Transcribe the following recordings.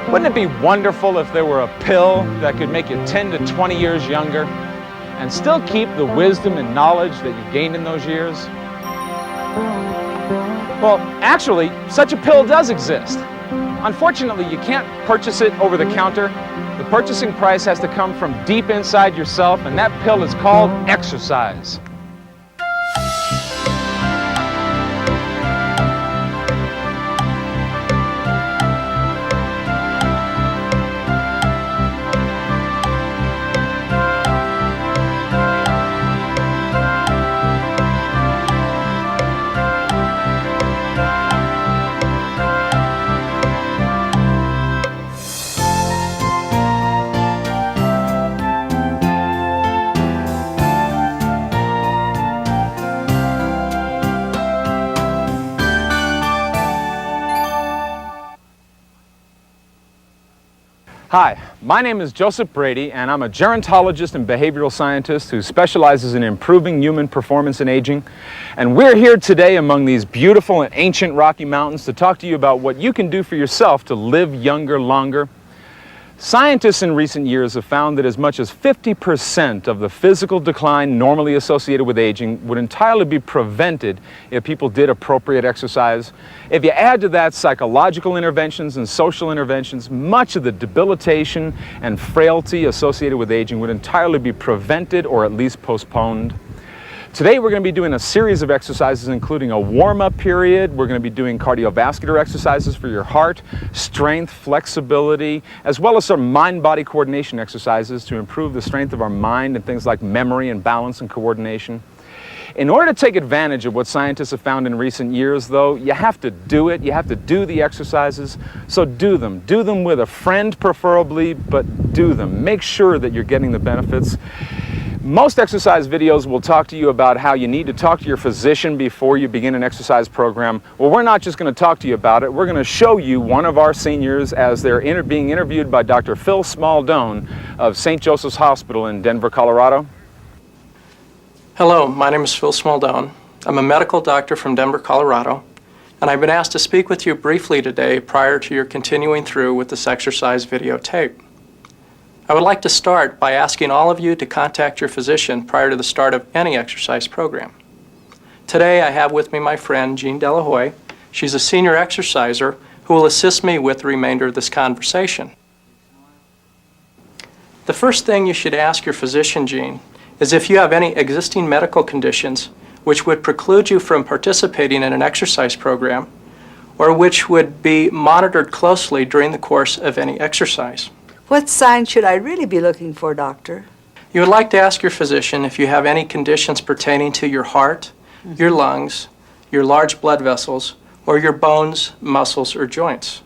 Wouldn't it be wonderful if there were a pill that could make you 10 to 20 years younger and still keep the wisdom and knowledge that you gained in those years? Well, actually, such a pill does exist. Unfortunately, you can't purchase it over the counter. The purchasing price has to come from deep inside yourself, and that pill is called exercise. Hi, my name is Joseph Brady, and I'm a gerontologist and behavioral scientist who specializes in improving human performance and aging. And we're here today among these beautiful and ancient Rocky Mountains to talk to you about what you can do for yourself to live younger longer. Scientists in recent years have found that as much as 50% of the physical decline normally associated with aging would entirely be prevented if people did appropriate exercise. If you add to that psychological interventions and social interventions, much of the debilitation and frailty associated with aging would entirely be prevented or at least postponed. Today we're going to be doing a series of exercises including a warm-up period. We're going to be doing cardiovascular exercises for your heart, strength, flexibility, as well as some mind-body coordination exercises to improve the strength of our mind and things like memory and balance and coordination. In order to take advantage of what scientists have found in recent years, though, you have to do it. You have to do the exercises. So do them. Do them with a friend preferably, but do them. Make sure that you're getting the benefits. Most exercise videos will talk to you about how you need to talk to your physician before you begin an exercise program. Well, we're not just going to talk to you about it. We're going to show you one of our seniors as they're being interviewed by Dr. Phil Smaldone of St. Joseph's Hospital in Denver, Colorado. Hello, my name is Phil Smaldone. I'm a medical doctor from Denver, Colorado, and I've been asked to speak with you briefly today prior to your continuing through with this exercise videotape. I would like to start by asking all of you to contact your physician prior to the start of any exercise program. Today I have with me my friend Jean Delahoy. She's a senior exerciser who will assist me with the remainder of this conversation. The first thing you should ask your physician, Jean, is if you have any existing medical conditions which would preclude you from participating in an exercise program or which would be monitored closely during the course of any exercise. What signs should I really be looking for, doctor? You would like to ask your physician if you have any conditions pertaining to your heart, your lungs, your large blood vessels, or your bones, muscles, or joints.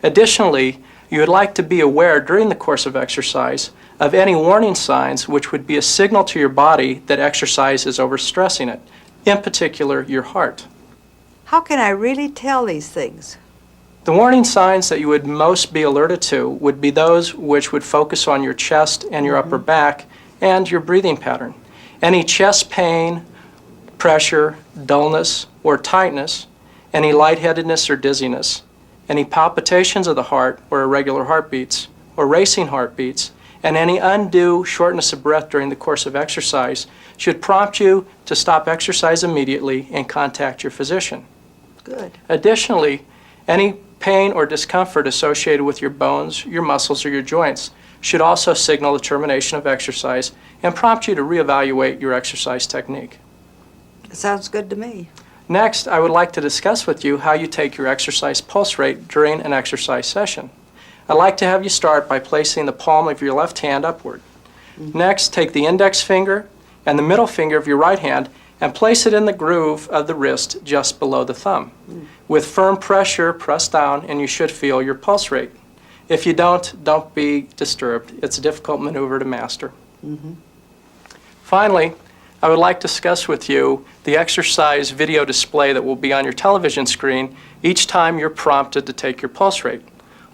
Additionally, you would like to be aware during the course of exercise of any warning signs which would be a signal to your body that exercise is overstressing it, in particular your heart. How can I really tell these things? The warning signs that you would most be alerted to would be those which would focus on your chest and your upper back and your breathing pattern. Any chest pain, pressure, dullness, or tightness, any lightheadedness or dizziness, any palpitations of the heart or irregular heartbeats or racing heartbeats, and any undue shortness of breath during the course of exercise should prompt you to stop exercise immediately and contact your physician. Good. Additionally, any pain or discomfort associated with your bones, your muscles, or your joints should also signal the termination of exercise and prompt you to reevaluate your exercise technique. Sounds good to me. Next, I would like to discuss with you how you take your exercise pulse rate during an exercise session. I'd like to have you start by placing the palm of your left hand upward. Next, take the index finger and the middle finger of your right hand and place it in the groove of the wrist just below the thumb. With firm pressure, press down and you should feel your pulse rate. If you don't be disturbed. It's a difficult maneuver to master. Finally, I would like to discuss with you the exercise video display that will be on your television screen each time you're prompted to take your pulse rate.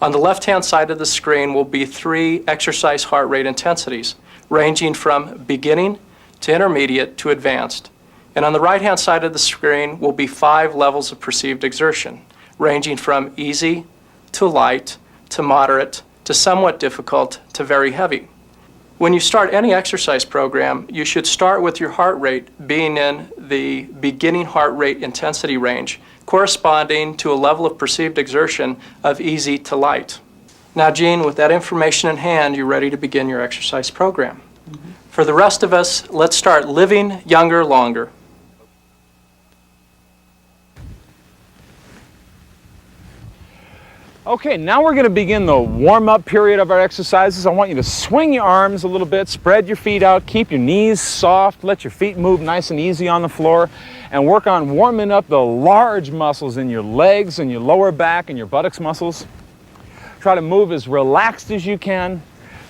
On the left-hand side of the screen will be 3 exercise heart rate intensities, ranging from beginning to intermediate to advanced. And on the right-hand side of the screen will be 5 levels of perceived exertion, ranging from easy to light to moderate to somewhat difficult to very heavy. When you start any exercise program, you should start with your heart rate being in the beginning heart rate intensity range, corresponding to a level of perceived exertion of easy to light. Now, Gene, with that information in hand, you're ready to begin your exercise program. For the rest of us, let's start living younger longer. Okay, now we're going to begin the warm-up period of our exercises. I want you to swing your arms a little bit, spread your feet out, keep your knees soft, let your feet move nice and easy on the floor, and work on warming up the large muscles in your legs and your lower back and your buttocks muscles. Try to move as relaxed as you can.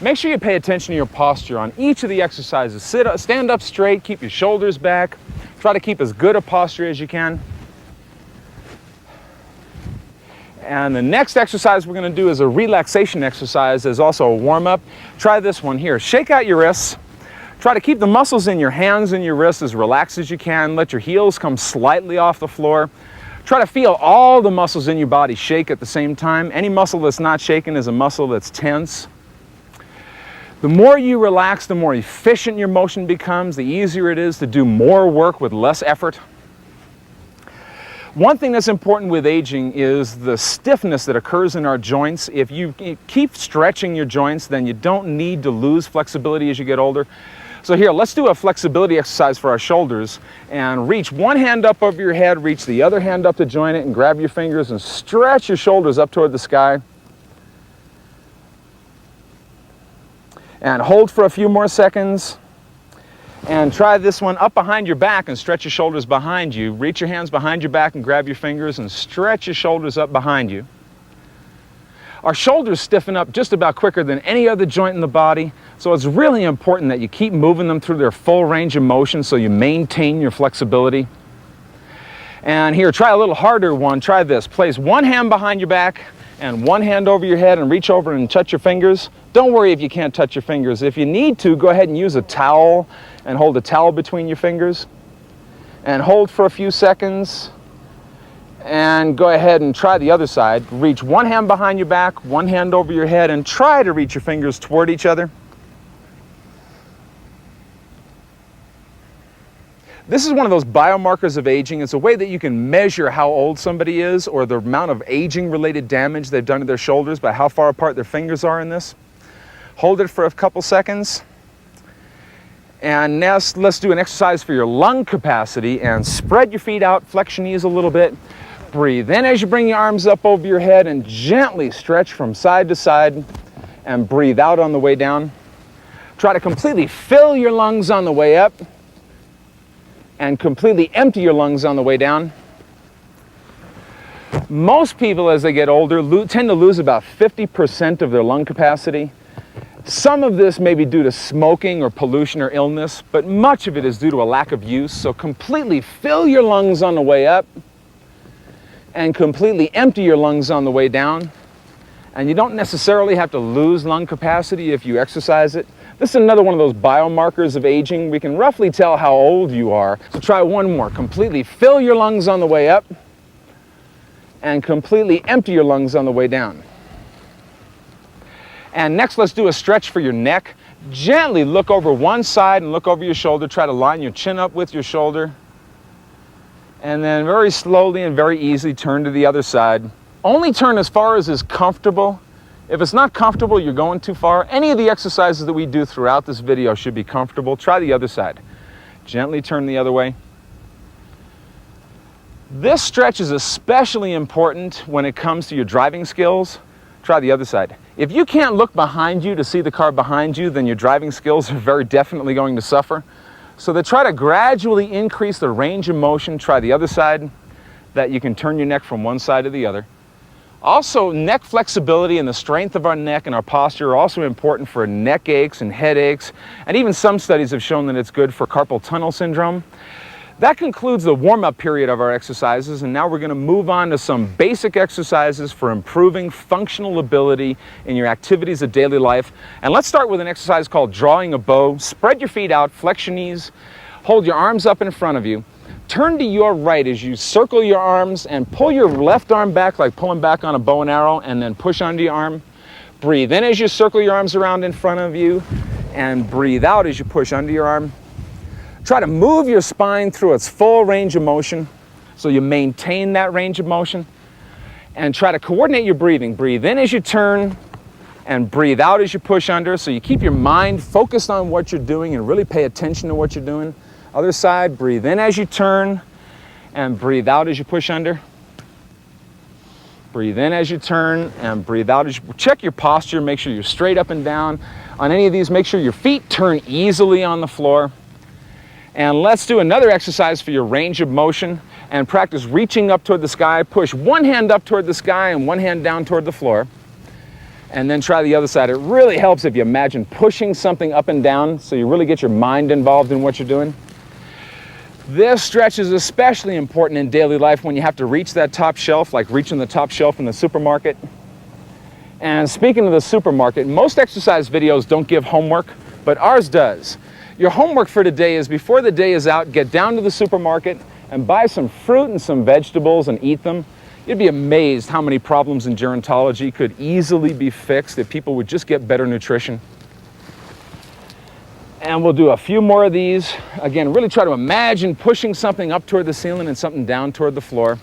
Make sure you pay attention to your posture on each of the exercises. Stand up straight, keep your shoulders back. Try to keep as good a posture as you can. And the next exercise we're going to do is a relaxation exercise as also a warm-up. Try this one here. Shake out your wrists. Try to keep the muscles in your hands and your wrists as relaxed as you can. Let your heels come slightly off the floor. Try to feel all the muscles in your body shake at the same time. Any muscle that's not shaking is a muscle that's tense. The more you relax, the more efficient your motion becomes, the easier it is to do more work with less effort. One thing that's important with aging is the stiffness that occurs in our joints. If you keep stretching your joints, then you don't need to lose flexibility as you get older. So here, let's do a flexibility exercise for our shoulders and reach one hand up over your head, reach the other hand up to join it and grab your fingers and stretch your shoulders up toward the sky. And hold for a few more seconds. And try this one up behind your back and stretch your shoulders behind you. Reach your hands behind your back and grab your fingers and stretch your shoulders up behind you. Our shoulders stiffen up just about quicker than any other joint in the body, so it's really important that you keep moving them through their full range of motion so you maintain your flexibility. And here, try a little harder one. Try this. Place one hand behind your back and one hand over your head and reach over and touch your fingers. Don't worry if you can't touch your fingers. If you need to, go ahead and use a towel and hold a towel between your fingers and hold for a few seconds and go ahead and try the other side. Reach one hand behind your back, one hand over your head, and try to reach your fingers toward each other. This is one of those biomarkers of aging. It's a way that you can measure how old somebody is or the amount of aging-related damage they've done to their shoulders by how far apart their fingers are in this. Hold it for a couple seconds. And now let's do an exercise for your lung capacity and spread your feet out, flex your knees a little bit. Breathe in as you bring your arms up over your head and gently stretch from side to side and breathe out on the way down. Try to completely fill your lungs on the way up and completely empty your lungs on the way down. Most people as they get older tend to lose about 50% of their lung capacity. Some of this may be due to smoking or pollution or illness, but much of it is due to a lack of use. So completely fill your lungs on the way up and completely empty your lungs on the way down. And you don't necessarily have to lose lung capacity if you exercise it. This is another one of those biomarkers of aging. We can roughly tell how old you are. So try one more. Completely fill your lungs on the way up and completely empty your lungs on the way down. And next, let's do a stretch for your neck. Gently look over one side and look over your shoulder. Try to line your chin up with your shoulder. And then very slowly and very easily turn to the other side. Only turn as far as is comfortable. If it's not comfortable, you're going too far. Any of the exercises that we do throughout this video should be comfortable. Try the other side. Gently turn the other way. This stretch is especially important when it comes to your driving skills. Try the other side. If you can't look behind you to see the car behind you, then your driving skills are very definitely going to suffer. So to try to gradually increase the range of motion, try the other side, that you can turn your neck from one side to the other. Also, neck flexibility and the strength of our neck and our posture are also important for neck aches and headaches, and even some studies have shown that it's good for carpal tunnel syndrome. That concludes the warm-up period of our exercises, and now we're going to move on to some basic exercises for improving functional ability in your activities of daily life. And let's start with an exercise called drawing a bow. Spread your feet out, flex your knees, hold your arms up in front of you. Turn to your right as you circle your arms and pull your left arm back like pulling back on a bow and arrow, and then push onto your arm. Breathe in as you circle your arms around in front of you, and breathe out as you push under your arm. Try to move your spine through its full range of motion so you maintain that range of motion, and try to coordinate your breathing. Breathe in as you turn and breathe out as you push under, so you keep your mind focused on what you're doing and really pay attention to what you're doing. Other side, breathe in as you turn and breathe out as you push under. Breathe in as you turn and breathe out as you check your posture. Make sure you're straight up and down. On any of these, make sure your feet turn easily on the floor. And let's do another exercise for your range of motion and practice reaching up toward the sky. Push one hand up toward the sky and one hand down toward the floor. And then try the other side. It really helps if you imagine pushing something up and down so you really get your mind involved in what you're doing. This stretch is especially important in daily life when you have to reach that top shelf, like reaching the top shelf in the supermarket. And speaking of the supermarket, most exercise videos don't give homework, but ours does. Your homework for today is, before the day is out, get down to the supermarket and buy some fruit and some vegetables and eat them. You'd be amazed how many problems in gerontology could easily be fixed if people would just get better nutrition. And we'll do a few more of these. Again, really try to imagine pushing something up toward the ceiling and something down toward the floor.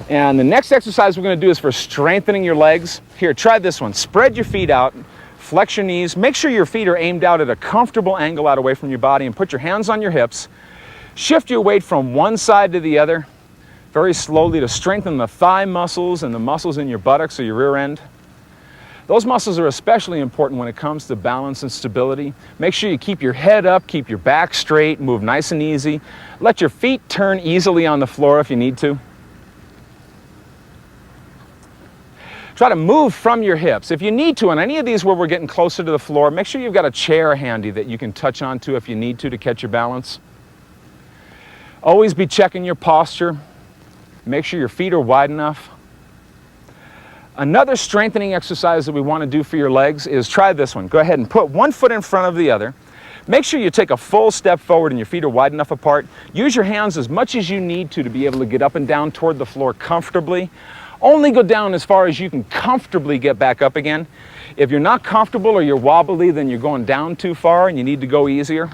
And the next exercise we're going to do is for strengthening your legs. Here, try this one. Spread your feet out, flex your knees. Make sure your feet are aimed out at a comfortable angle out away from your body, and put your hands on your hips. Shift your weight from one side to the other very slowly to strengthen the thigh muscles and the muscles in your buttocks or your rear end. Those muscles are especially important when it comes to balance and stability. Make sure you keep your head up, keep your back straight, move nice and easy. Let your feet turn easily on the floor if you need to. Try to move from your hips. If you need to, on any of these where we're getting closer to the floor, make sure you've got a chair handy that you can touch onto if you need to catch your balance. Always be checking your posture. Make sure your feet are wide enough. Another strengthening exercise that we want to do for your legs is, try this one. Go ahead and put one foot in front of the other. Make sure you take a full step forward and your feet are wide enough apart. Use your hands as much as you need to be able to get up and down toward the floor comfortably. Only go down as far as you can comfortably get back up again. If you're not comfortable or you're wobbly, then you're going down too far and you need to go easier.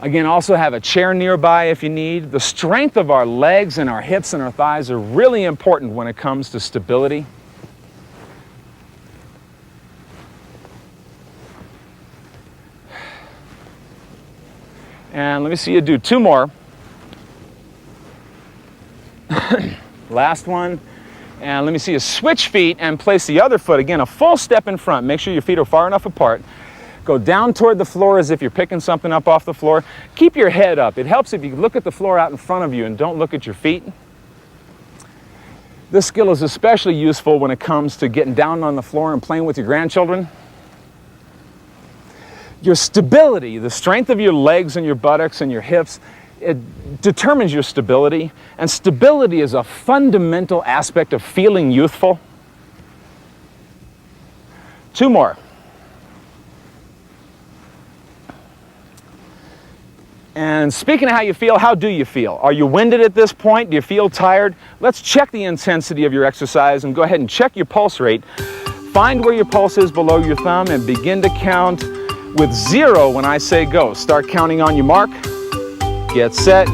Again, also have a chair nearby if you need. The strength of our legs and our hips and our thighs are really important when it comes to stability. And let me see you do two more. Last one. And let me see you switch feet and place the other foot, again, a full step in front. Make sure your feet are far enough apart. Go down toward the floor as if you're picking something up off the floor. Keep your head up. It helps if you look at the floor out in front of you and don't look at your feet. This skill is especially useful when it comes to getting down on the floor and playing with your grandchildren. Your stability, the strength of your legs and your buttocks and your hips, it determines your stability. And stability is a fundamental aspect of feeling youthful. Two more. And speaking of how you feel, how do you feel? Are you winded at this point? Do you feel tired? Let's check the intensity of your exercise and go ahead and check your pulse rate. Find where your pulse is below your thumb and begin to count with 0 when I say go. Start counting on your mark. Get set.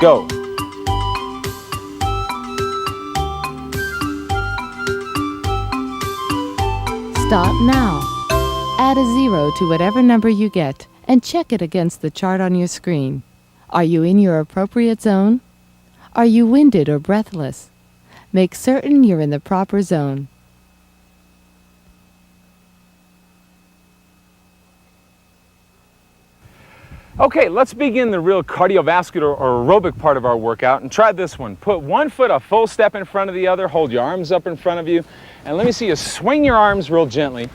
Go. Stop now. Add a 0 to whatever number you get and check it against the chart on your screen. Are you in your appropriate zone? Are you winded or breathless? Make certain you're in the proper zone. Okay, let's begin the real cardiovascular or aerobic part of our workout, and try this one. Put one foot a full step in front of the other, hold your arms up in front of you, and let me see you swing your arms real gently.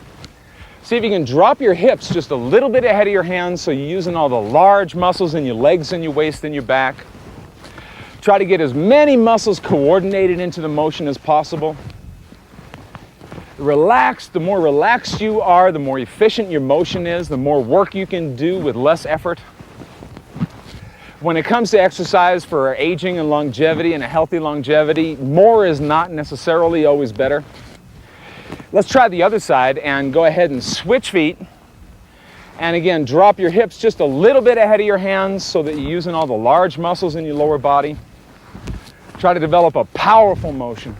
See if you can drop your hips just a little bit ahead of your hands so you're using all the large muscles in your legs and your waist and your back. Try to get as many muscles coordinated into the motion as possible. Relax. The more relaxed you are, the more efficient your motion is, the more work you can do with less effort. When it comes to exercise for aging and longevity and a healthy longevity, more is not necessarily always better. Let's try the other side and go ahead and switch feet. And again, drop your hips just a little bit ahead of your hands so that you're using all the large muscles in your lower body. Try to develop a powerful motion.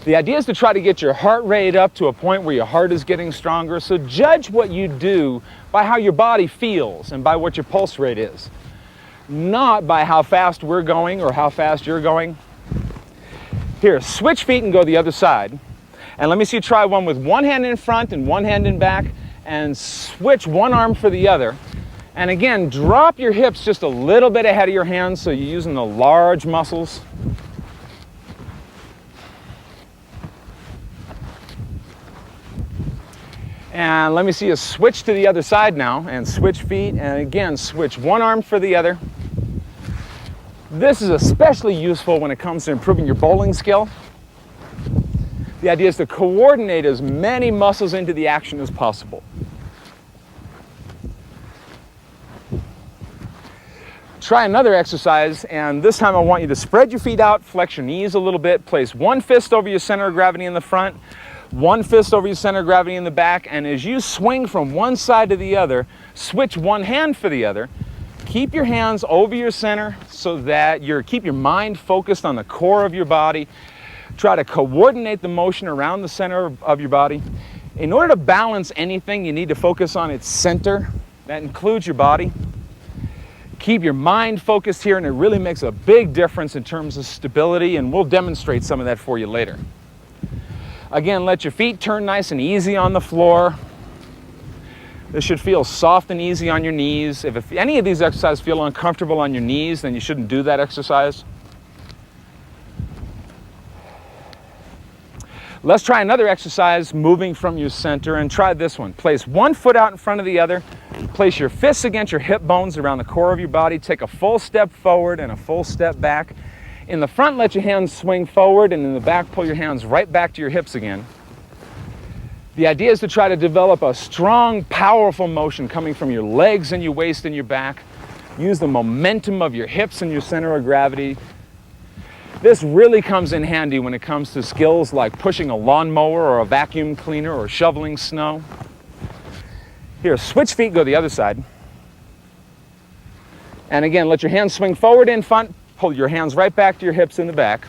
The idea is to try to get your heart rate up to a point where your heart is getting stronger. So judge what you do by how your body feels and by what your pulse rate is, not by how fast we're going or how fast you're going. Here, switch feet and go the other side. And let me see you try one with one hand in front and one hand in back, and switch one arm for the other. And again, drop your hips just a little bit ahead of your hands so you're using the large muscles. And let me see you switch to the other side now and switch feet, and again switch one arm for the other. This is especially useful when it comes to improving your bowling skill. The idea is to coordinate as many muscles into the action as possible. Try another exercise, and this time I want you to spread your feet out, flex your knees a little bit, place one fist over your center of gravity in the front, one fist over your center of gravity in the back, and as you swing from one side to the other, switch one hand for the other. Keep your hands over your center so that keep your mind focused on the core of your body. Try to coordinate the motion around the center of your body. In order to balance anything, you need to focus on its center. That includes your body. Keep your mind focused here, and it really makes a big difference in terms of stability, and we'll demonstrate some of that for you later. Again, let your feet turn nice and easy on the floor. This should feel soft and easy on your knees. If any of these exercises feel uncomfortable on your knees, then you shouldn't do that exercise. Let's try another exercise moving from your center, and try this one. Place one foot out in front of the other. Place your fists against your hip bones around the core of your body. Take a full step forward and a full step back. In the front, let your hands swing forward, and in the back, pull your hands right back to your hips again. The idea is to try to develop a strong, powerful motion coming from your legs and your waist and your back. Use the momentum of your hips and your center of gravity. This really comes in handy when it comes to skills like pushing a lawnmower or a vacuum cleaner or shoveling snow. Here, switch feet, go the other side. And again, let your hands swing forward in front. Pull your hands right back to your hips in the back.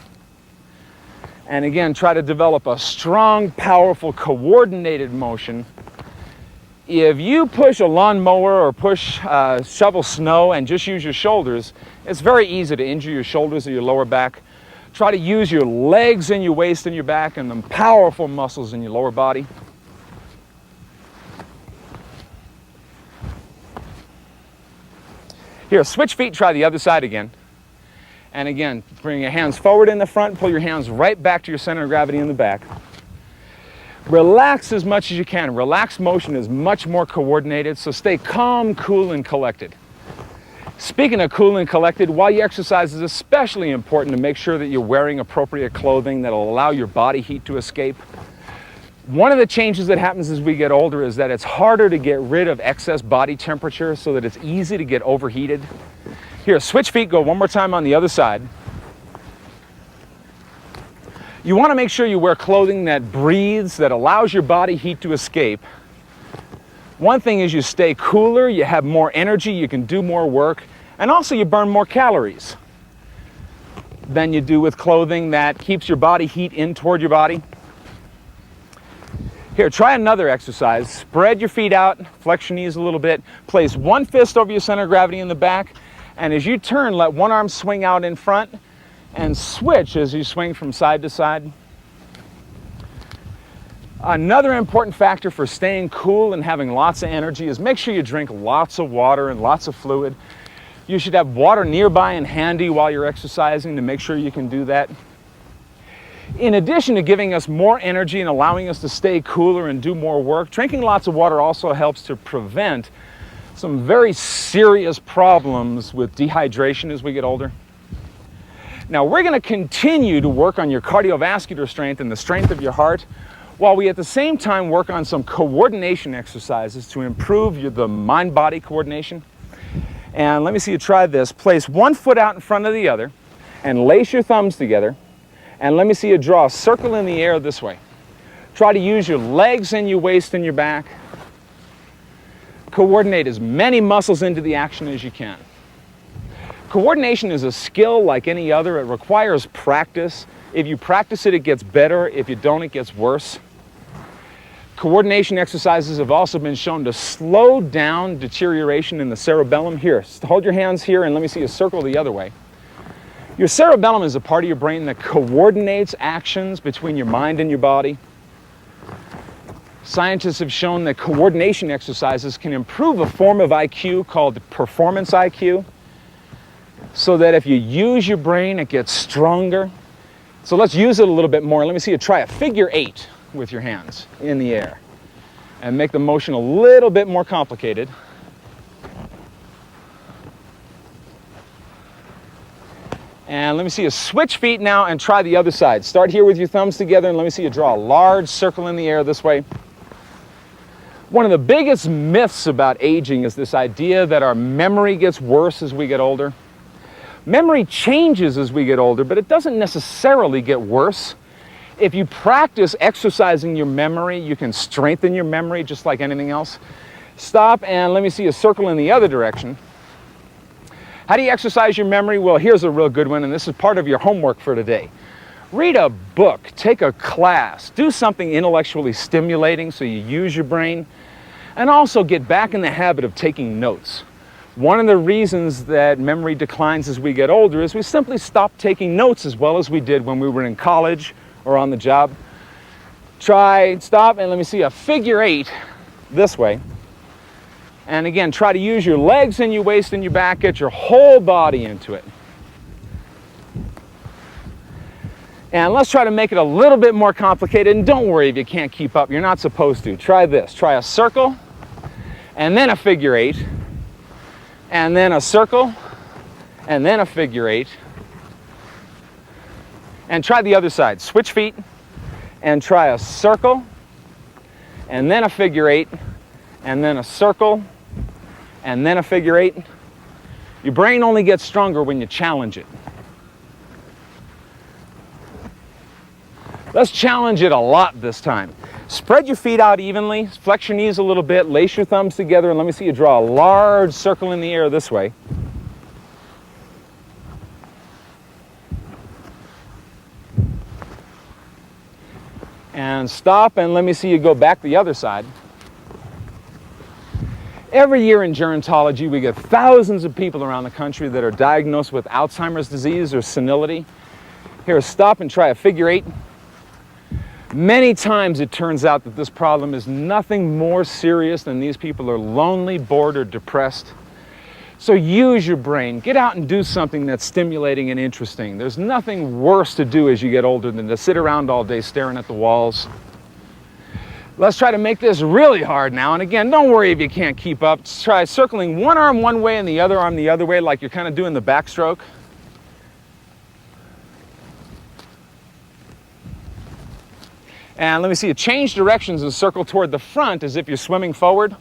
And again, try to develop a strong, powerful, coordinated motion. If you push a lawnmower or shovel snow and just use your shoulders, it's very easy to injure your shoulders or your lower back. Try to use your legs and your waist and your back and the powerful muscles in your lower body. Here, switch feet, try the other side again. And again, bring your hands forward in the front, pull your hands right back to your center of gravity in the back. Relax as much as you can. Relaxed motion is much more coordinated, so stay calm, cool, and collected. Speaking of cool and collected, while you exercise, it's especially important to make sure that you're wearing appropriate clothing that will allow your body heat to escape. One of the changes that happens as we get older is that it's harder to get rid of excess body temperature so that it's easy to get overheated. Here, switch feet, go one more time on the other side. You want to make sure you wear clothing that breathes, that allows your body heat to escape. One thing is you stay cooler, you have more energy, you can do more work, and also you burn more calories than you do with clothing that keeps your body heat in toward your body. Here, try another exercise. Spread your feet out, flex your knees a little bit, place one fist over your center of gravity in the back, and as you turn, let one arm swing out in front and switch as you swing from side to side. Another important factor for staying cool and having lots of energy is make sure you drink lots of water and lots of fluid. You should have water nearby and handy while you're exercising to make sure you can do that. In addition to giving us more energy and allowing us to stay cooler and do more work, drinking lots of water also helps to prevent some very serious problems with dehydration as we get older. Now, we're going to continue to work on your cardiovascular strength and the strength of your heart while we at the same time work on some coordination exercises to improve the mind-body coordination. And let me see you try this. Place one foot out in front of the other and lace your thumbs together. And let me see you draw a circle in the air this way. Try to use your legs and your waist and your back. Coordinate as many muscles into the action as you can. Coordination is a skill like any other. It requires practice. If you practice it, it gets better. If you don't, it gets worse. Coordination exercises have also been shown to slow down deterioration in the cerebellum. Here, hold your hands here and let me see you circle the other way. Your cerebellum is a part of your brain that coordinates actions between your mind and your body. Scientists have shown that coordination exercises can improve a form of IQ called performance IQ, so that if you use your brain, it gets stronger. So let's use it a little bit more. Let me see you try a figure 8 with your hands in the air and make the motion a little bit more complicated. And let me see you switch feet now and try the other side. Start here with your thumbs together and let me see you draw a large circle in the air this way. One of the biggest myths about aging is this idea that our memory gets worse as we get older. Memory changes as we get older, but it doesn't necessarily get worse. If you practice exercising your memory, you can strengthen your memory just like anything else. Stop and let me see a circle in the other direction. How do you exercise your memory? Well, here's a real good one, and this is part of your homework for today. Read a book, take a class, do something intellectually stimulating so you use your brain, and also get back in the habit of taking notes. One of the reasons that memory declines as we get older is we simply stop taking notes as well as we did when we were in college or on the job. Stop, and let me see a figure 8 this way. And again, try to use your legs and your waist and your back, get your whole body into it. And let's try to make it a little bit more complicated, and don't worry if you can't keep up, you're not supposed to. Try this, try a circle, and then a figure 8, and then a circle, and then a figure 8. And try the other side. Switch feet, and try a circle, and then a figure 8, and then a circle, and then a figure 8. Your brain only gets stronger when you challenge it. Let's challenge it a lot this time. Spread your feet out evenly, flex your knees a little bit, lace your thumbs together, and let me see you draw a large circle in the air this way. And stop, and let me see you go back the other side. Every year in gerontology, we get thousands of people around the country that are diagnosed with Alzheimer's disease or senility. Here, stop and try a figure 8. Many times it turns out that this problem is nothing more serious than these people are lonely, bored, or depressed. So use your brain. Get out and do something that's stimulating and interesting. There's nothing worse to do as you get older than to sit around all day staring at the walls. Let's try to make this really hard now. And again, don't worry if you can't keep up. Just try circling one arm one way and the other arm the other way, like you're kind of doing the backstroke. And let me see you change directions and circle toward the front as if you're swimming forward.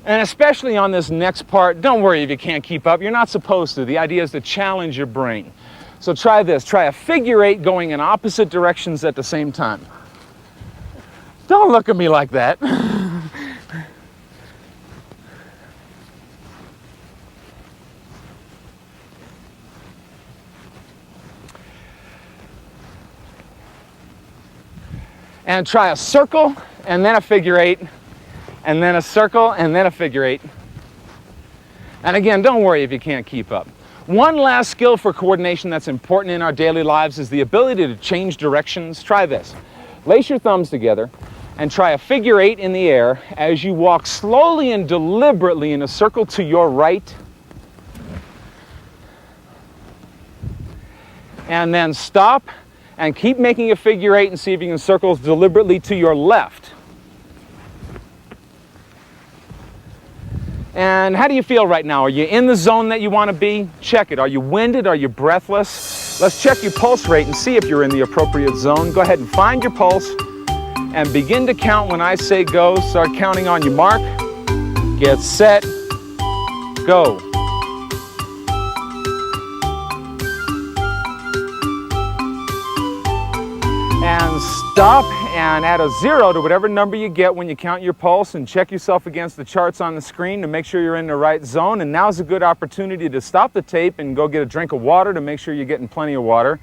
And especially on this next part, don't worry if you can't keep up. You're not supposed to. The idea is to challenge your brain. So try this. Try a figure 8 going in opposite directions at the same time. Don't look at me like that. And try a circle, and then a figure 8, and then a circle, and then a figure 8. And again, don't worry if you can't keep up. One last skill for coordination that's important in our daily lives is the ability to change directions. Try this. Lace your thumbs together and try a figure 8 in the air as you walk slowly and deliberately in a circle to your right. And then stop and keep making a figure 8 and see if you can circle deliberately to your left. And how do you feel right now? Are you in the zone that you want to be? Check it. Are you winded? Are you breathless? Let's check your pulse rate and see if you're in the appropriate zone. Go ahead and find your pulse and begin to count when I say go. Start counting on your mark. Get set, go. And stop and add a 0 to whatever number you get when you count your pulse, and check yourself against the charts on the screen to make sure you're in the right zone. And now's a good opportunity to stop the tape and go get a drink of water to make sure you're getting plenty of water.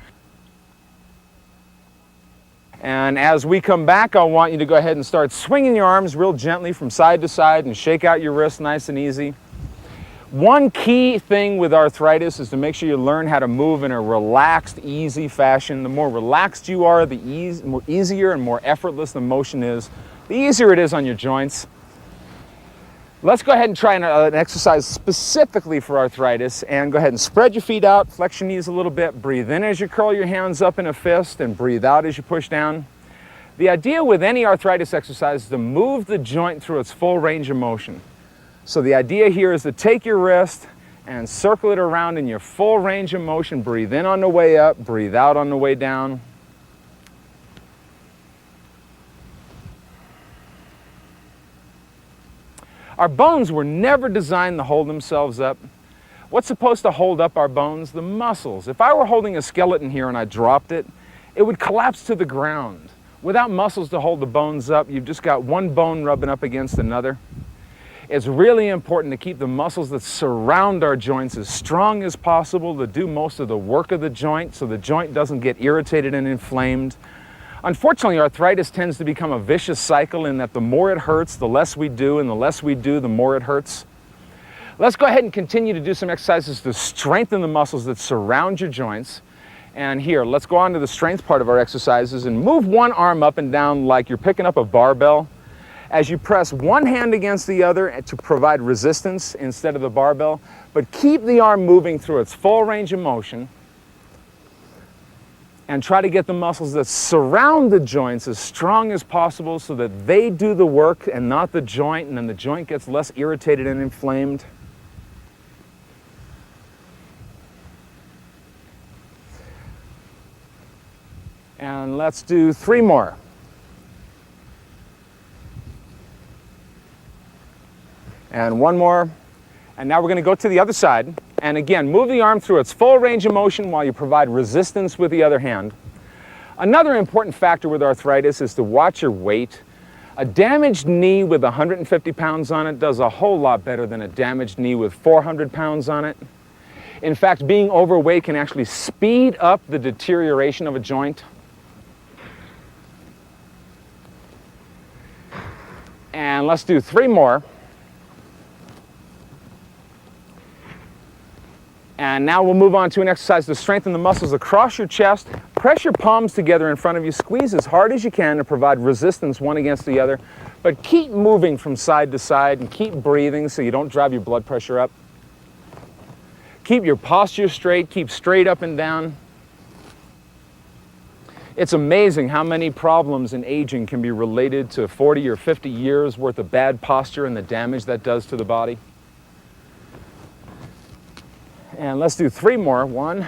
And as we come back, I want you to go ahead and start swinging your arms real gently from side to side and shake out your wrists nice and easy. One key thing with arthritis is to make sure you learn how to move in a relaxed, easy fashion. The more relaxed you are, the easier and more effortless the motion is, the easier it is on your joints. Let's go ahead and try an exercise specifically for arthritis, and go ahead and spread your feet out, flex your knees a little bit, breathe in as you curl your hands up in a fist, and breathe out as you push down. The idea with any arthritis exercise is to move the joint through its full range of motion. So the idea here is to take your wrist and circle it around in your full range of motion. Breathe in on the way up, breathe out on the way down. Our bones were never designed to hold themselves up. What's supposed to hold up our bones? The muscles. If I were holding a skeleton here and I dropped it, it would collapse to the ground. Without muscles to hold the bones up, you've just got one bone rubbing up against another. It's really important to keep the muscles that surround our joints as strong as possible to do most of the work of the joint so the joint doesn't get irritated and inflamed. Unfortunately, arthritis tends to become a vicious cycle in that the more it hurts, the less we do, and the less we do, the more it hurts. Let's go ahead and continue to do some exercises to strengthen the muscles that surround your joints. And here, let's go on to the strength part of our exercises and move one arm up and down like you're picking up a barbell. As you press one hand against the other to provide resistance instead of the barbell, but keep the arm moving through its full range of motion, and try to get the muscles that surround the joints as strong as possible so that they do the work and not the joint, and then the joint gets less irritated and inflamed. And let's do 3 more. And 1 more. And now we're going to go to the other side. And again, move the arm through its full range of motion while you provide resistance with the other hand. Another important factor with arthritis is to watch your weight. A damaged knee with 150 pounds on it does a whole lot better than a damaged knee with 400 pounds on it. In fact, being overweight can actually speed up the deterioration of a joint. And let's do 3 more. And now we'll move on to an exercise to strengthen the muscles across your chest. Press your palms together in front of you. Squeeze as hard as you can to provide resistance one against the other. But keep moving from side to side and keep breathing so you don't drive your blood pressure up. Keep your posture straight. Keep straight up and down. It's amazing how many problems in aging can be related to 40 or 50 years worth of bad posture and the damage that does to the body. And let's do 3 more. 1.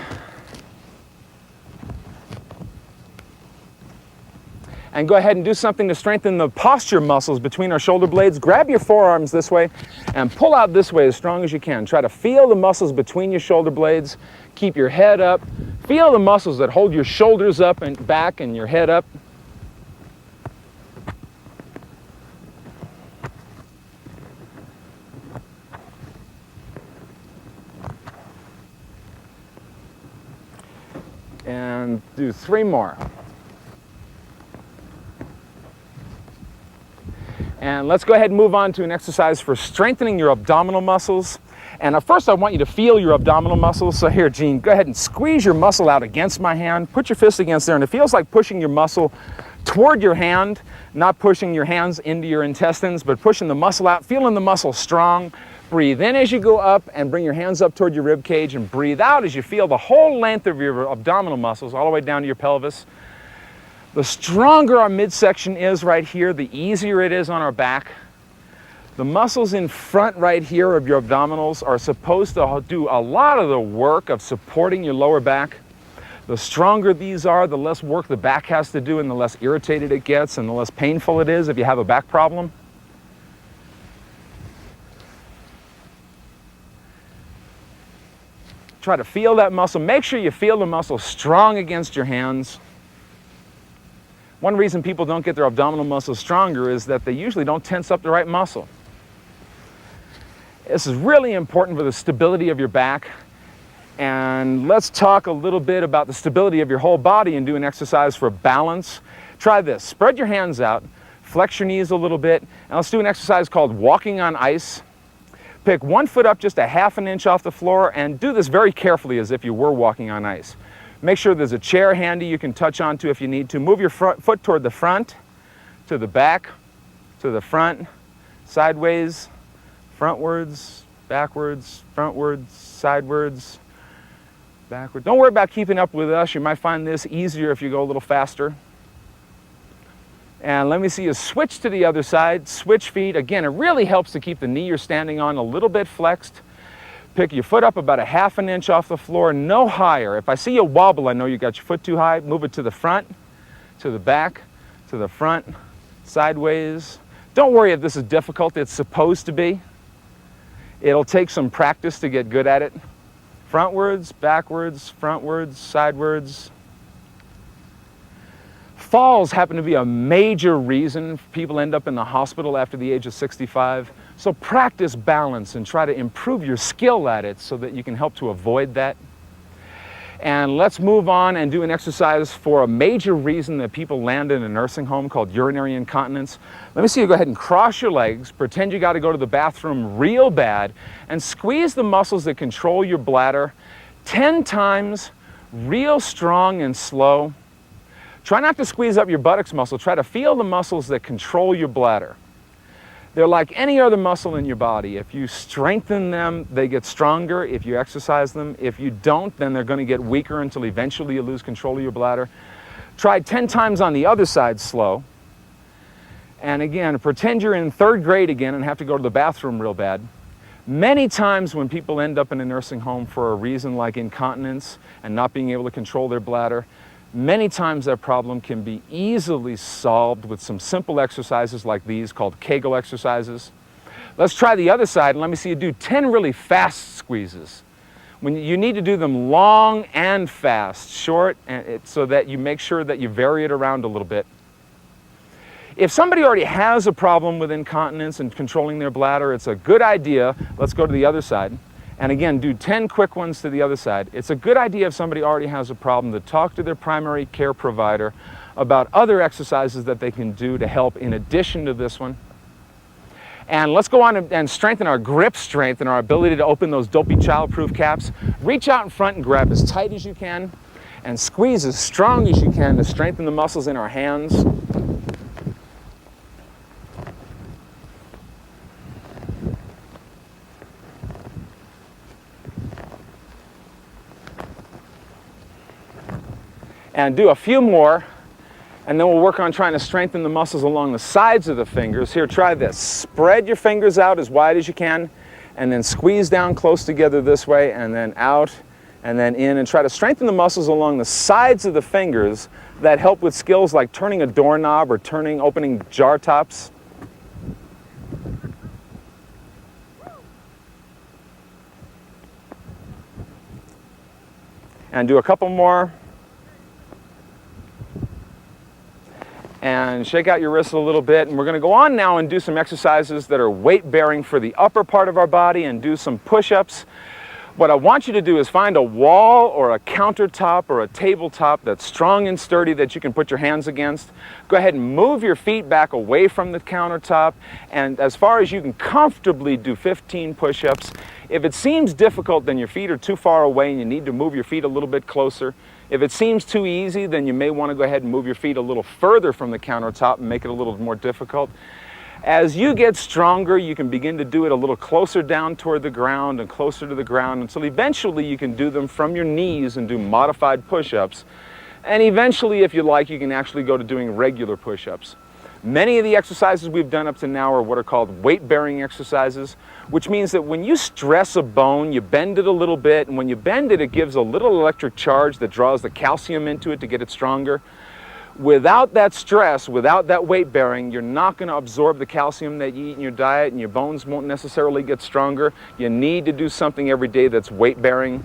And go ahead and do something to strengthen the posture muscles between our shoulder blades. Grab your forearms this way and pull out this way as strong as you can. Try to feel the muscles between your shoulder blades. Keep your head up. Feel the muscles that hold your shoulders up and back and your head up. And do 3 more. And let's go ahead and move on to an exercise for strengthening your abdominal muscles. And first I want you to feel your abdominal muscles. So here, Gene, go ahead and squeeze your muscle out against my hand. Put your fist against there, and it feels like pushing your muscle toward your hand, not pushing your hands into your intestines, but pushing the muscle out, feeling the muscle strong. Breathe in as you go up and bring your hands up toward your rib cage, and breathe out as you feel the whole length of your abdominal muscles all the way down to your pelvis. The stronger our midsection is right here, the easier it is on our back. The muscles in front right here of your abdominals are supposed to do a lot of the work of supporting your lower back. The stronger these are, the less work the back has to do and the less irritated it gets and the less painful it is if you have a back problem. Try to feel that muscle. Make sure you feel the muscle strong against your hands. One reason people don't get their abdominal muscles stronger is that they usually don't tense up the right muscle. This is really important for the stability of your back. And let's talk a little bit about the stability of your whole body and do an exercise for balance. Try this. Spread your hands out, flex your knees a little bit, and let's do an exercise called walking on ice. Pick one foot up just a half an inch off the floor and do this very carefully as if you were walking on ice. Make sure there's a chair handy you can touch onto if you need to. Move your foot toward the front, to the back, to the front, sideways, frontwards, backwards, frontwards, sidewards, backward. Don't worry about keeping up with us. You might find this easier if you go a little faster. And let me see you switch to the other side. Switch feet. Again, it really helps to keep the knee you're standing on a little bit flexed. Pick your foot up about a half an inch off the floor, no higher. If I see you wobble, I know you got your foot too high. Move it to the front, to the back, to the front, sideways. Don't worry if this is difficult. It's supposed to be. It'll take some practice to get good at it. Frontwards, backwards, frontwards, sidewards. Falls happen to be a major reason people end up in the hospital after the age of 65. So practice balance and try to improve your skill at it so that you can help to avoid that. And let's move on and do an exercise for a major reason that people land in a nursing home called urinary incontinence. Let me see you go ahead and cross your legs, pretend you got to go to the bathroom real bad, and squeeze the muscles that control your bladder 10 times, real strong and slow. Try not to squeeze up your buttocks muscle. Try to feel the muscles that control your bladder. They're like any other muscle in your body. If you strengthen them, they get stronger if you exercise them. If you don't, then they're going to get weaker until eventually you lose control of your bladder. Try 10 times on the other side slow. And again, pretend you're in 3rd grade again and have to go to the bathroom real bad. Many times when people end up in a nursing home for a reason like incontinence and not being able to control their bladder, many times that problem can be easily solved with some simple exercises like these called Kegel exercises. Let's try the other side and let me see you do 10 really fast squeezes. When you need to do them long and fast, short, and so that you make sure that you vary it around a little bit. If somebody already has a problem with incontinence and controlling their bladder, it's a good idea. Let's go to the other side. And again, do 10 quick ones to the other side. It's a good idea if somebody already has a problem to talk to their primary care provider about other exercises that they can do to help in addition to this one. And let's go on and strengthen our grip strength and our ability to open those dopey child-proof caps. Reach out in front and grab as tight as you can and squeeze as strong as you can to strengthen the muscles in our hands. And do a few more, and then we'll work on trying to strengthen the muscles along the sides of the fingers. Here, try this. Spread your fingers out as wide as you can, and then squeeze down close together this way, and then out, and then in, and try to strengthen the muscles along the sides of the fingers that help with skills like turning a doorknob or opening jar tops. And do a couple more. And shake out your wrists a little bit, and we're going to go on now and do some exercises that are weight-bearing for the upper part of our body and do some push-ups. What I want you to do is find a wall or a countertop or a tabletop that's strong and sturdy that you can put your hands against. Go ahead and move your feet back away from the countertop, and as far as you can comfortably do 15 push-ups. If it seems difficult, then your feet are too far away and you need to move your feet a little bit closer. If it seems too easy, then you may want to go ahead and move your feet a little further from the countertop and make it a little more difficult. As you get stronger, you can begin to do it a little closer down toward the ground and closer to the ground until eventually you can do them from your knees and do modified push-ups. And eventually, if you like, you can actually go to doing regular push-ups. Many of the exercises we've done up to now are what are called weight-bearing exercises, which means that when you stress a bone, you bend it a little bit, and when you bend it, it gives a little electric charge that draws the calcium into it to get it stronger. Without that stress, without that weight bearing, you're not going to absorb the calcium that you eat in your diet, and your bones won't necessarily get stronger. You need to do something every day that's weight bearing.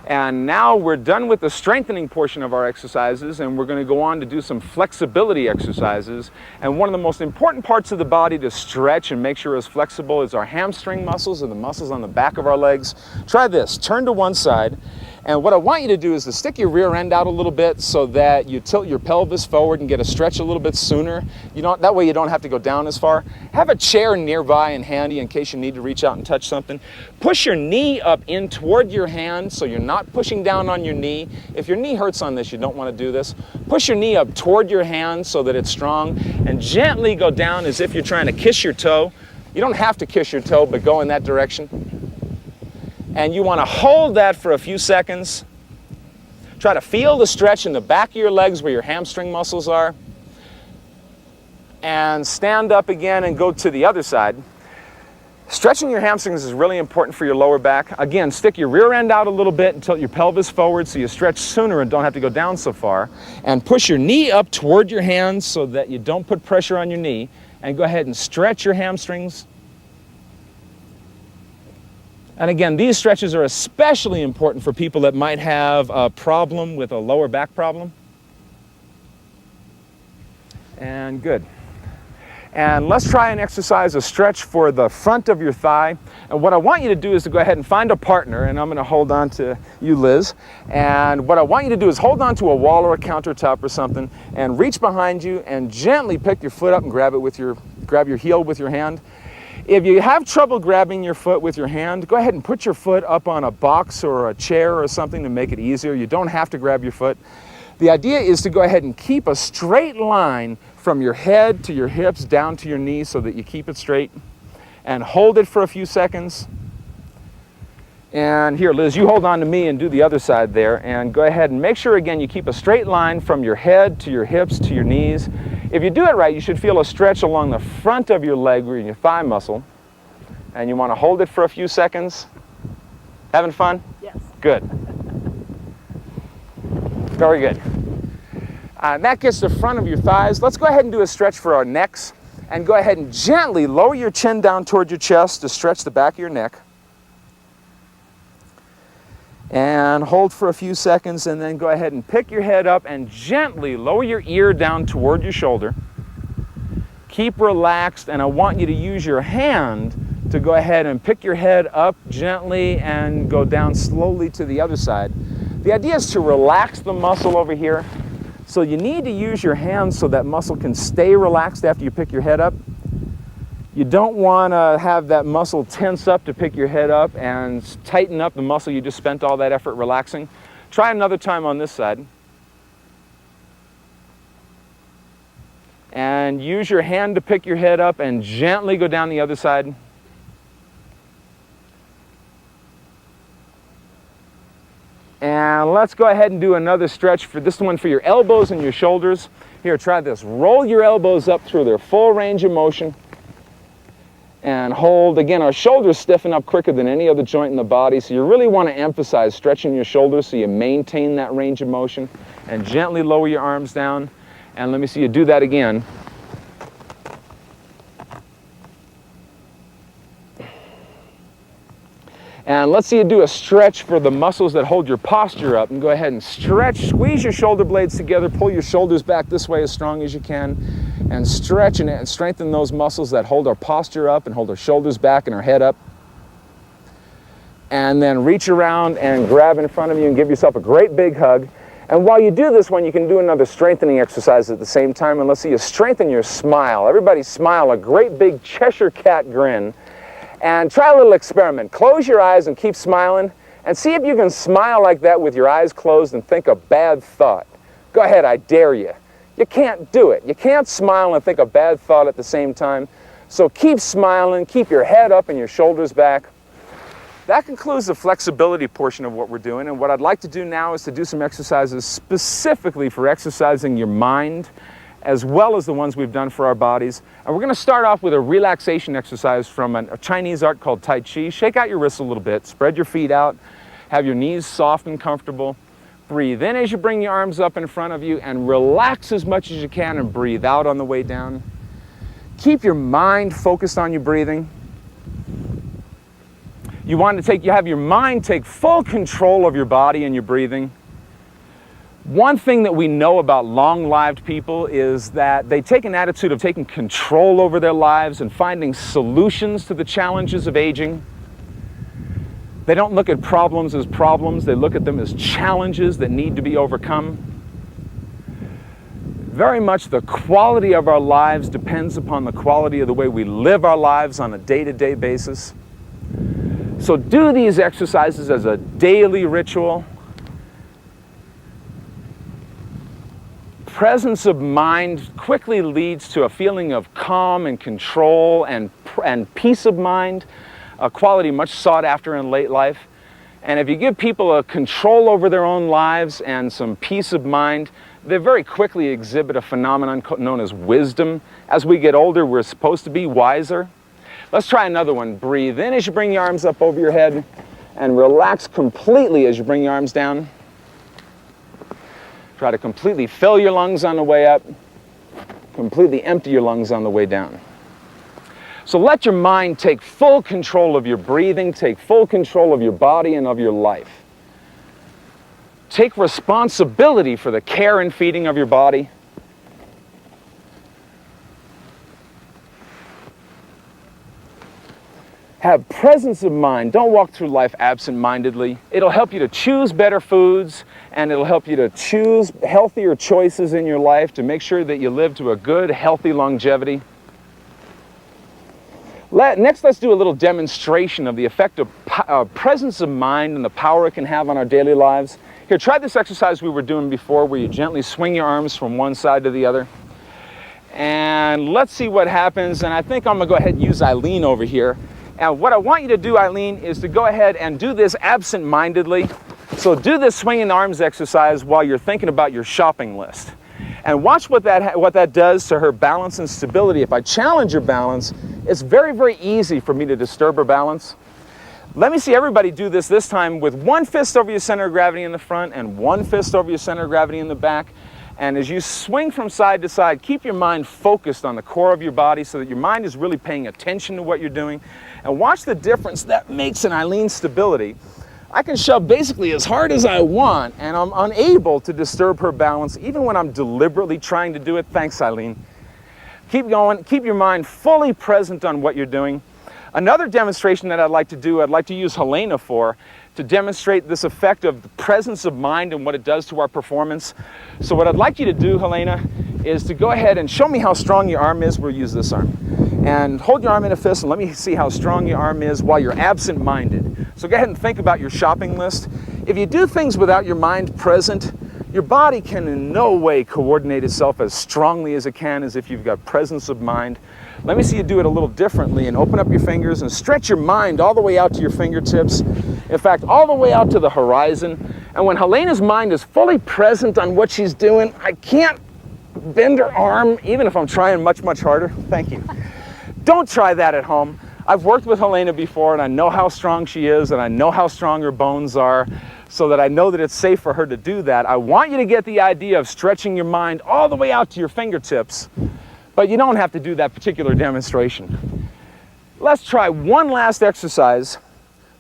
And now we're done with the strengthening portion of our exercises, and we're going to go on to do some flexibility exercises. And one of the most important parts of the body to stretch and make sure it's flexible is our hamstring muscles, or the muscles on the back of our legs. Try this. Turn to one side. And what I want you to do is to stick your rear end out a little bit so that you tilt your pelvis forward and get a stretch a little bit sooner. That way you don't have to go down as far. Have a chair nearby and handy in case you need to reach out and touch something. Push your knee up in toward your hand so you're not pushing down on your knee. If your knee hurts on this, you don't want to do this. Push your knee up toward your hand so that it's strong, and gently go down as if you're trying to kiss your toe. You don't have to kiss your toe, but go in that direction. And you want to hold that for a few seconds. Try to feel the stretch in the back of your legs where your hamstring muscles are. And stand up again and go to the other side. Stretching your hamstrings is really important for your lower back. Again, stick your rear end out a little bit and tilt your pelvis forward so you stretch sooner and don't have to go down so far. And push your knee up toward your hands so that you don't put pressure on your knee. And go ahead and stretch your hamstrings. And again, these stretches are especially important for people that might have a problem with a lower back problem. And good. And let's try and exercise a stretch for the front of your thigh. And what I want you to do is to go ahead and find a partner, and I'm going to hold on to you, Liz. And what I want you to do is hold on to a wall or a countertop or something, and reach behind you and gently pick your foot up and grab your heel with your hand. If you have trouble grabbing your foot with your hand, go ahead and put your foot up on a box or a chair or something to make it easier. You don't have to grab your foot. The idea is to go ahead and keep a straight line from your head to your hips down to your knees so that you keep it straight, and hold it for a few seconds. And here, Liz, you hold on to me and do the other side there, and go ahead and make sure again you keep a straight line from your head to your hips to your knees. If you do it right, you should feel a stretch along the front of your leg or your thigh muscle, and you want to hold it for a few seconds. Having fun? Yes. Good. Very good. That gets the front of your thighs. Let's go ahead and do a stretch for our necks, and go ahead and gently lower your chin down toward your chest to stretch the back of your neck. And hold for a few seconds, and then go ahead and pick your head up and gently lower your ear down toward your shoulder. Keep relaxed, and I want you to use your hand to go ahead and pick your head up gently and go down slowly to the other side. The idea is to relax the muscle over here. So you need to use your hands so that muscle can stay relaxed after you pick your head up. You don't want to have that muscle tense up to pick your head up and tighten up the muscle you just spent all that effort relaxing. Try another time on this side. And use your hand to pick your head up and gently go down the other side. And let's go ahead and do another stretch for this one for your elbows and your shoulders. Here, try this. Roll your elbows up through their full range of motion. And hold. Again, our shoulders stiffen up quicker than any other joint in the body, so you really want to emphasize stretching your shoulders so you maintain that range of motion. And gently lower your arms down. And let me see you do that again. And let's see you do a stretch for the muscles that hold your posture up. And go ahead and stretch, squeeze your shoulder blades together, pull your shoulders back this way as strong as you can, and stretch and strengthen those muscles that hold our posture up and hold our shoulders back and our head up. And then reach around and grab in front of you and give yourself a great big hug. And while you do this one, you can do another strengthening exercise at the same time. And let's see you strengthen your smile. Everybody smile, a great big Cheshire cat grin. And try a little experiment. Close your eyes and keep smiling, and see if you can smile like that with your eyes closed and think a bad thought. Go ahead, I dare you. You can't do it. You can't smile and think a bad thought at the same time. So keep smiling, keep your head up and your shoulders back. That concludes the flexibility portion of what we're doing, and what I'd like to do now is to do some exercises specifically for exercising your mind as well as the ones we've done for our bodies. And we're going to start off with a relaxation exercise from a Chinese art called Tai Chi. Shake out your wrists a little bit, spread your feet out, have your knees soft and comfortable. Breathe in as you bring your arms up in front of you, and relax as much as you can and breathe out on the way down. Keep your mind focused on your breathing. You have your mind take full control of your body and your breathing. One thing that we know about long-lived people is that they take an attitude of taking control over their lives and finding solutions to the challenges of aging. They don't look at problems as problems, they look at them as challenges that need to be overcome. Very much the quality of our lives depends upon the quality of the way we live our lives on a day-to-day basis. So do these exercises as a daily ritual. Presence of mind quickly leads to a feeling of calm and control and peace of mind, a quality much sought after in late life. And if you give people a control over their own lives and some peace of mind, they very quickly exhibit a phenomenon known as wisdom. As we get older, we're supposed to be wiser. Let's try another one. Breathe in as you bring your arms up over your head, and relax completely as you bring your arms down. Try to completely fill your lungs on the way up, completely empty your lungs on the way down. So let your mind take full control of your breathing, take full control of your body and of your life. Take responsibility for the care and feeding of your body. Have presence of mind. Don't walk through life absent-mindedly. It'll help you to choose better foods, and it'll help you to choose healthier choices in your life to make sure that you live to a good, healthy longevity. Next, let's do a little demonstration of the effect of presence of mind and the power it can have on our daily lives. Here, try this exercise we were doing before, where you gently swing your arms from one side to the other. And let's see what happens. And I think I'm going to go ahead and use Eileen over here. And what I want you to do, Eileen, is to go ahead and do this absent-mindedly. So do this swinging the arms exercise while you're thinking about your shopping list. And watch what that does to her balance and stability. If I challenge her balance, it's very, very easy for me to disturb her balance. Let me see everybody do this time with one fist over your center of gravity in the front and one fist over your center of gravity in the back. And as you swing from side to side, keep your mind focused on the core of your body so that your mind is really paying attention to what you're doing. And watch the difference that makes in Eileen's stability. I can shove basically as hard as I want, and I'm unable to disturb her balance, even when I'm deliberately trying to do it. Thanks, Eileen. Keep going. Keep your mind fully present on what you're doing. Another demonstration that I'd like to use Helena for, to demonstrate this effect of the presence of mind and what it does to our performance. So what I'd like you to do, Helena, is to go ahead and show me how strong your arm is. We'll use this arm. And hold your arm in a fist and let me see how strong your arm is while you're absent-minded. So go ahead and think about your shopping list. If you do things without your mind present, your body can in no way coordinate itself as strongly as it can as if you've got presence of mind. Let me see you do it a little differently, and open up your fingers and stretch your mind all the way out to your fingertips. In fact, all the way out to the horizon. And when Helena's mind is fully present on what she's doing, I can't bend her arm, even if I'm trying much, much harder. Thank you. Don't try that at home. I've worked with Helena before, and I know how strong she is, and I know how strong her bones are, so that I know that it's safe for her to do that. I want you to get the idea of stretching your mind all the way out to your fingertips, but you don't have to do that particular demonstration. Let's try one last exercise.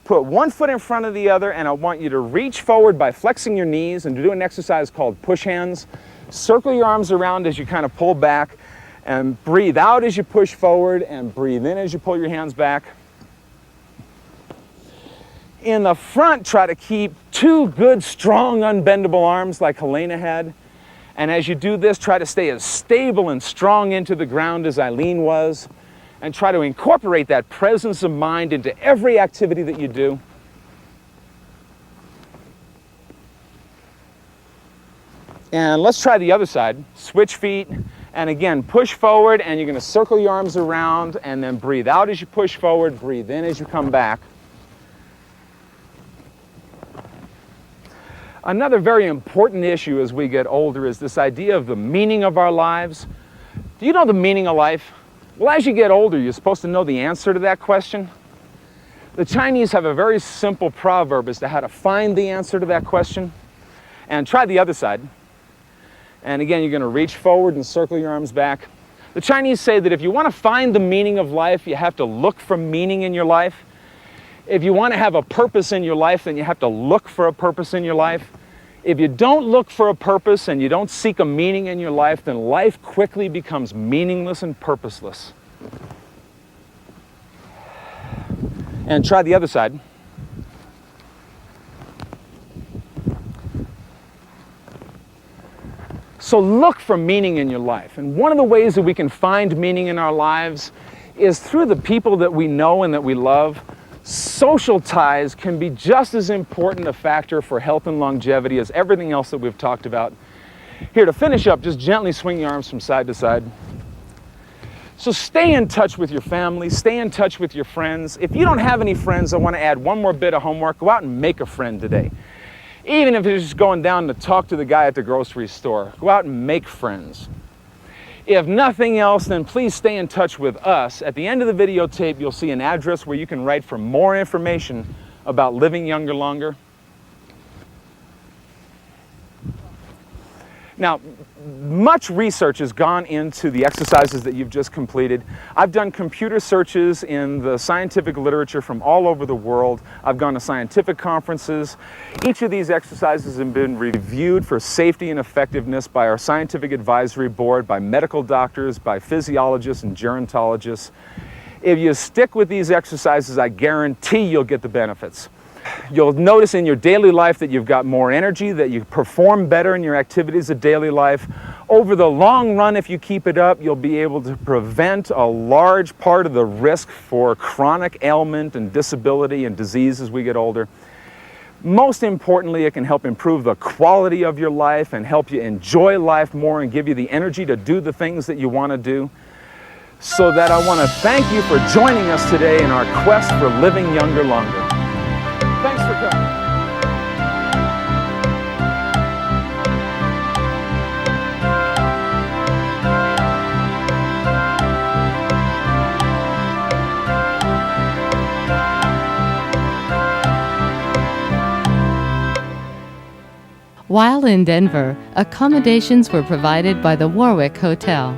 Put one foot in front of the other, and I want you to reach forward by flexing your knees and do an exercise called push hands. Circle your arms around as you kind of pull back, and breathe out as you push forward, and breathe in as you pull your hands back. In the front, try to keep two good, strong, unbendable arms like Helena had. And as you do this, try to stay as stable and strong into the ground as Eileen was, and try to incorporate that presence of mind into every activity that you do. And let's try the other side. Switch feet, and again, push forward, and you're going to circle your arms around, and then breathe out as you push forward, breathe in as you come back. Another very important issue as we get older is this idea of the meaning of our lives. Do you know the meaning of life? Well, as you get older, you're supposed to know the answer to that question. The Chinese have a very simple proverb as to how to find the answer to that question. And try the other side. And again, you're going to reach forward and circle your arms back. The Chinese say that if you want to find the meaning of life, you have to look for meaning in your life. If you want to have a purpose in your life, then you have to look for a purpose in your life. If you don't look for a purpose and you don't seek a meaning in your life, then life quickly becomes meaningless and purposeless. And try the other side. So look for meaning in your life. And one of the ways that we can find meaning in our lives is through the people that we know and that we love. Social ties can be just as important a factor for health and longevity as everything else that we've talked about. Here, to finish up, just gently swing your arms from side to side. So stay in touch with your family, stay in touch with your friends. If you don't have any friends, I want to add one more bit of homework. Go out and make a friend today. Even if it's just going down to talk to the guy at the grocery store, go out and make friends. If nothing else, then please stay in touch with us. At the end of the videotape, you'll see an address where you can write for more information about living younger longer. Now, much research has gone into the exercises that you've just completed. I've done computer searches in the scientific literature from all over the world. I've gone to scientific conferences. Each of these exercises have been reviewed for safety and effectiveness by our scientific advisory board, by medical doctors, by physiologists and gerontologists. If you stick with these exercises, I guarantee you'll get the benefits. You'll notice in your daily life that you've got more energy, that you perform better in your activities of daily life. Over the long run, if you keep it up, you'll be able to prevent a large part of the risk for chronic ailment and disability and disease as we get older. Most importantly, it can help improve the quality of your life and help you enjoy life more and give you the energy to do the things that you want to do. So that I want to thank you for joining us today in our quest for living younger longer. Thanks for coming. While in Denver, accommodations were provided by the Warwick Hotel.